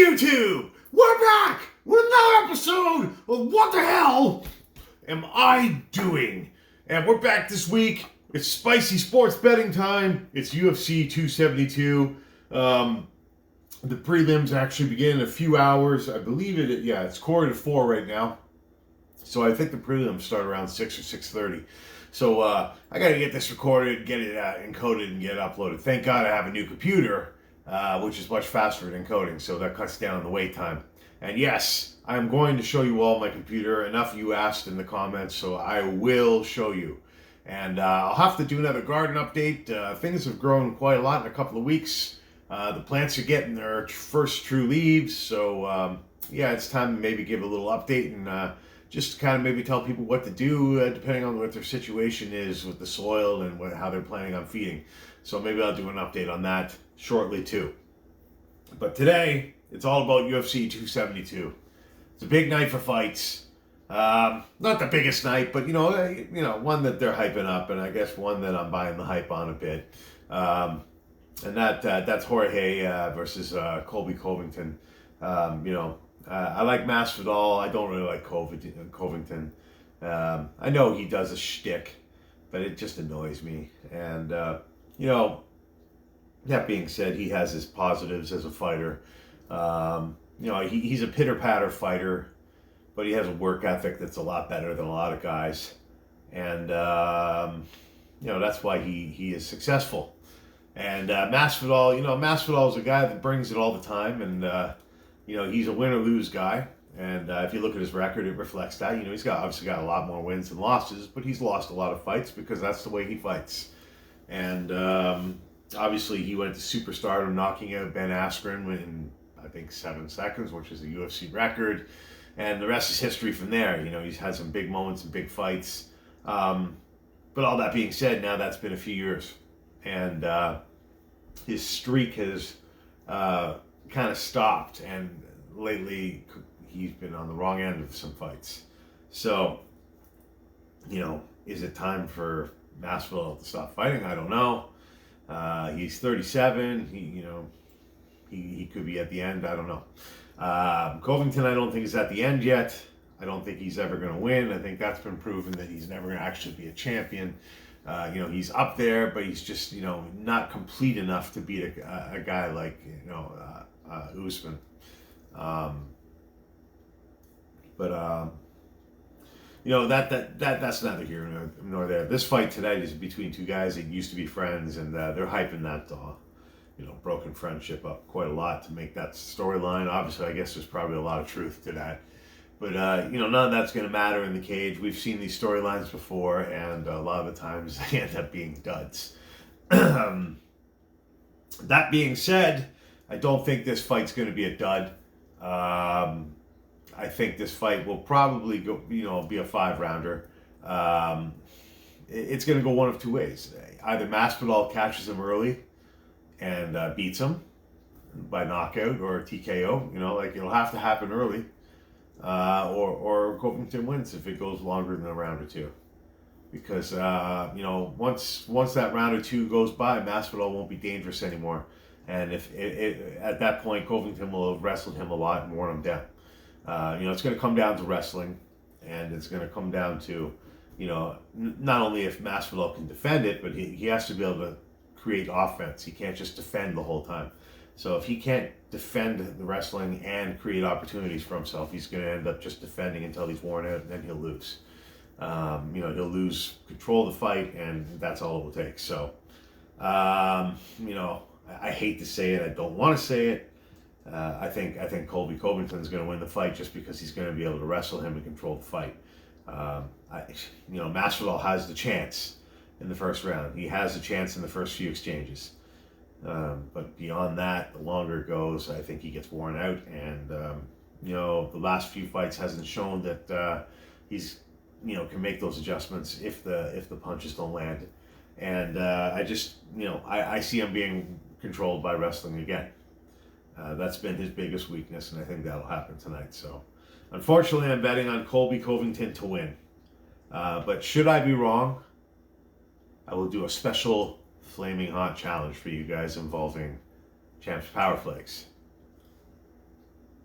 YouTube! We're back with another episode of What the Hell Am I Doing? And we're back this week. It's spicy sports betting time. It's UFC 272. The prelims actually begin in a few hours. I believe it's 3:45 right now. So I think the prelims start around 6 or 6:30. So I got to get this recorded, get it encoded, and get it uploaded. Thank God I have a new computer, which is much faster at encoding, so that cuts down the wait time. And yes, I'm going to show you all my computer. Enough of you asked in the comments, so I will show you. And I'll have to do another garden update. Things have grown quite a lot in a couple of weeks. The plants are getting their first true leaves, so it's time to maybe give a little update and just kind of maybe tell people what to do depending on what their situation is with the soil and how they're planning on feeding. So maybe I'll do an update on that shortly too. But today, it's all about UFC 272. It's a big night for fights. Not the biggest night, but one that they're hyping up, and I guess one that I'm buying the hype on a bit. And that's Jorge versus Colby Covington. I like Masvidal. I don't really like Covington. I know he does a shtick, but it just annoys me. And that being said, he has his positives as a fighter. He's a pitter-patter fighter, but he has a work ethic that's a lot better than a lot of guys. And, that's why he is successful. And Masvidal is a guy that brings it all the time. And, he's a win or lose guy. And if you look at his record, it reflects that. He's obviously got a lot more wins than losses, but he's lost a lot of fights because that's the way he fights. And obviously he went to superstardom, knocking out Ben Askren in, I think, 7 seconds, which is a UFC record. And the rest is history from there. He's had some big moments and big fights. But all that being said, now that's been a few years. And his streak has kind of stopped. And lately, he's been on the wrong end of some fights. So, is it time for Masvidal to stop fighting? I don't know. He's 37. He could be at the end. I don't know. Covington, I don't think is at the end yet. I don't think he's ever going to win. I think that's been proven that he's never going to actually be a champion. He's up there, but he's just, not complete enough to beat a guy like, Usman. That's neither here nor there. This fight tonight is between two guys that used to be friends, and they're hyping that broken friendship up quite a lot to make that storyline. Obviously, I guess there's probably a lot of truth to that. But, none of that's going to matter in the cage. We've seen these storylines before, and a lot of the times they end up being duds. That being said, I don't think this fight's going to be a dud. I think this fight will probably go, be a 5-rounder. It's going to go one of two ways. Either Masvidal catches him early and beats him by knockout or TKO. It'll have to happen early. Or Covington wins if it goes longer than a round or two. Because, once that round or two goes by, Masvidal won't be dangerous anymore. And if at that point, Covington will have wrestled him a lot and worn him down. It's going to come down to wrestling, and it's going to come down to, not only if Masvidal can defend it, but he has to be able to create offense. He can't just defend the whole time. So if he can't defend the wrestling and create opportunities for himself, he's going to end up just defending until he's worn out, and then he'll lose. He'll lose control of the fight, and that's all it will take. So, I hate to say it. I don't want to say it. I think Colby Covington is going to win the fight just because he's going to be able to wrestle him and control the fight. Masvidal has the chance in the first round. He has the chance in the first few exchanges. But beyond that, the longer it goes, I think he gets worn out. And, the last few fights hasn't shown that he's, can make those adjustments if the punches don't land. And I see him being controlled by wrestling again. That's been his biggest weakness, and I think that'll happen tonight. So, unfortunately, I'm betting on Colby Covington to win. But should I be wrong, I will do a special flaming hot challenge for you guys involving Champ's Power Flakes.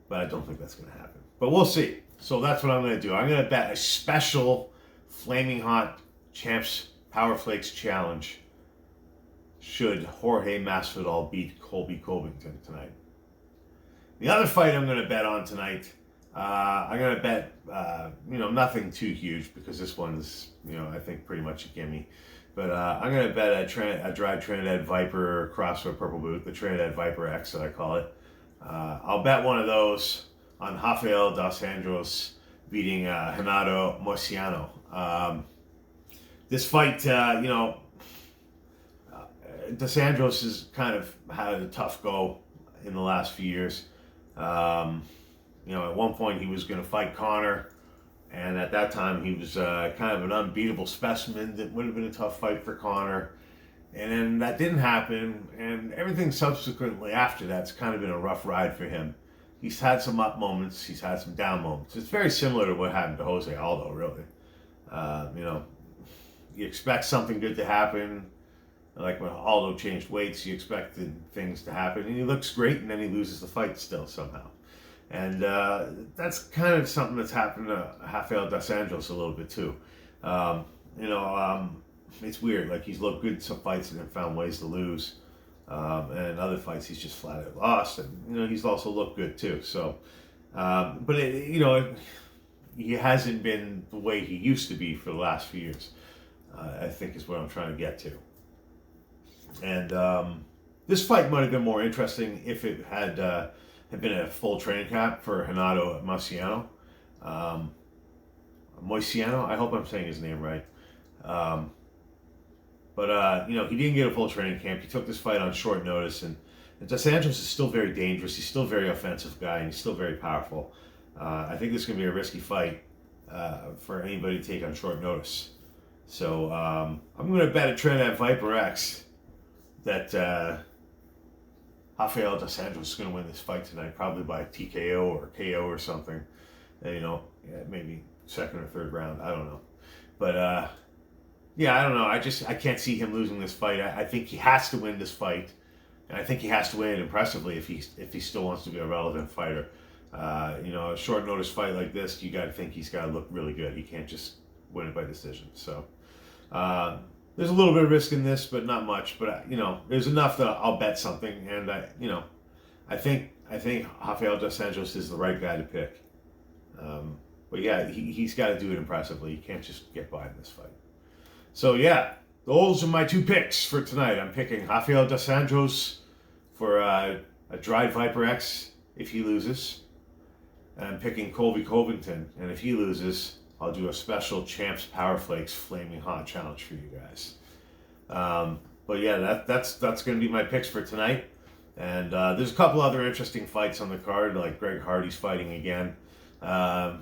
but I don't think that's going to happen. But we'll see. So that's what I'm going to do. I'm going to bet a special Flaming Hot Champs Power Flakes Challenge should Jorge Masvidal beat Colby Covington tonight. The other fight I'm going to bet on tonight, I'm going to bet, nothing too huge because this one's, I think pretty much a gimme. But I'm going to bet a dried Trinidad Viper CrossFit Purple Boot, the Trinidad Viper X that I call it. I'll bet one of those on Rafael dos Anjos beating Renato Moicano. This fight, dos Anjos has kind of had a tough go in the last few years. At one point he was going to fight Conor, and at that time he was kind of an unbeatable specimen that would have been a tough fight for Conor. And then that didn't happen, and everything subsequently after that's kind of been a rough ride for him. He's had some up moments, he's had some down moments. It's very similar to what happened to Jose Aldo, really. You expect something good to happen. Like when Aldo changed weights, you expected things to happen, and he looks great, and then he loses the fight still somehow. And that's kind of something that's happened to Rafael dos Anjos a little bit too. It's weird. Like he's looked good in some fights and then found ways to lose, and other fights he's just flat out lost. And he's also looked good too. So, he hasn't been the way he used to be for the last few years. I think is what I'm trying to get to. And this fight might have been more interesting if it had been a full training camp for Renato Moicano. Moicano, I hope I'm saying his name right. He didn't get a full training camp. He took this fight on short notice, and dos Anjos is still very dangerous. He's still a very offensive guy, and he's still very powerful. I think this is going to be a risky fight for anybody to take on short notice. So I'm going to bet a Trinidad Viper X that Rafael dos Anjos is going to win this fight tonight, probably by TKO or KO or something. Maybe second or third round. I don't know. But I don't know. I can't see him losing this fight. I think he has to win this fight, and I think he has to win it impressively if he still wants to be a relevant fighter. A short notice fight like this, you got to think he's got to look really good. He can't just win it by decision. So there's a little bit of risk in this, but not much. But there's enough that I'll bet something, and I think Rafael dos Anjos is the right guy to pick. But yeah, he's got to do it impressively. He can't just get by in this fight. So yeah, those are my two picks for tonight. I'm picking Rafael dos Anjos for a dried Viper X if he loses. And I'm picking Colby Covington, and if he loses, I'll do a special Champs Power Flakes Flaming Hot challenge for you guys. But yeah, that's going to be my picks for tonight. And there's a couple other interesting fights on the card, like Greg Hardy's fighting again. I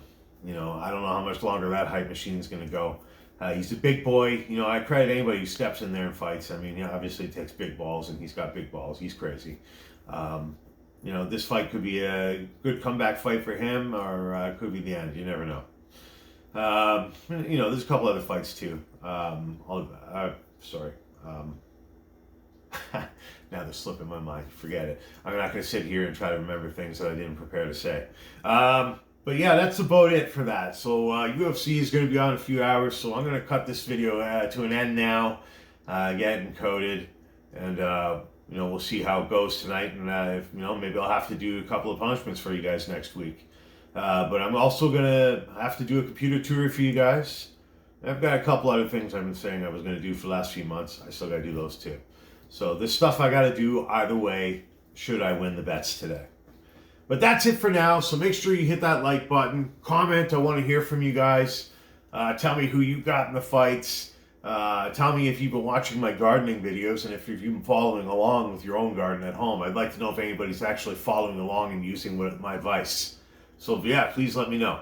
don't know how much longer that hype machine's going to go. He's a big boy. I credit anybody who steps in there and fights. I mean, obviously he takes big balls, and he's got big balls. He's crazy. This fight could be a good comeback fight for him, or it could be the end. You never know. There's a couple other fights too. Now they're slipping my mind. Forget it. I'm not going to sit here and try to remember things that I didn't prepare to say. But yeah, that's about it for that. So UFC is going to be on in a few hours, so I'm going to cut this video to an end now, get it encoded, and we'll see how it goes tonight. And maybe I'll have to do a couple of punishments for you guys next week. But I'm also going to have to do a computer tour for you guys. I've got a couple other things I've been saying I was going to do for the last few months. I still got to do those too. So this stuff I got to do either way should I win the bets today. But that's it for now. So make sure you hit that like button. Comment. I want to hear from you guys. Tell me who you got in the fights. Tell me if you've been watching my gardening videos and if you've been following along with your own garden at home. I'd like to know if anybody's actually following along and using my advice. So yeah, please let me know.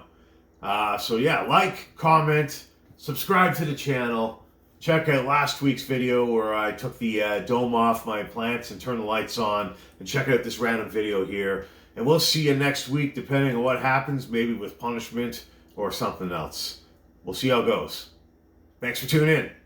Like, comment, subscribe to the channel. Check out last week's video where I took the dome off my plants and turned the lights on. And check out this random video here. And we'll see you next week, depending on what happens, maybe with punishment or something else. We'll see how it goes. Thanks for tuning in.